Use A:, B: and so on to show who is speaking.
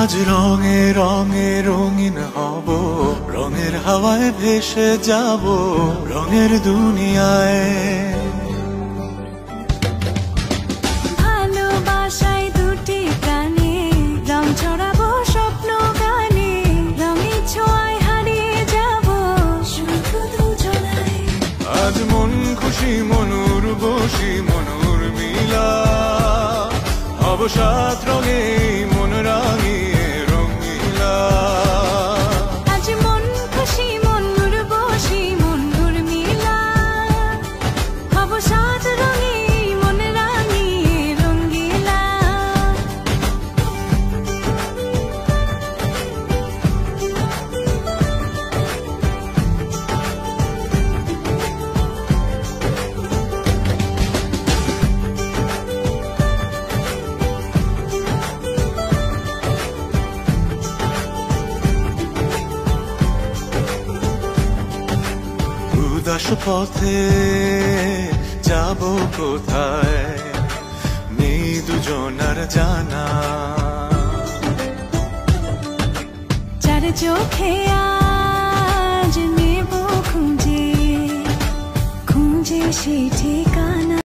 A: আজ রঙে রঙে রঙিন হব, রঙের হাওয়ায় ভেসে যাব রঙের দুনিয়ায়।
B: ভালোবাসায় দুটি প্রাণে রং ছড়াবো স্বপ্ন গানে, রঙের ছোঁয়ায় হারিয়ে যাব শুধু দুজনায়।
A: আজ মন খুশি মনুর বসি মনুর মিলা, হব সাত রঙে মন রাঙিয়ে রঙিলা।
B: আজ মন খুশি মনুর বসি মনুর মিলা, হব সাত রঙে মন রাঙিয়ে রঙ্গিলা।
A: উদাস পথে যাব কোথায় নেই দুজনার জানা,
B: চার চোখে আজ নেব খুঁজে খুঁজে সে ঠিকানা।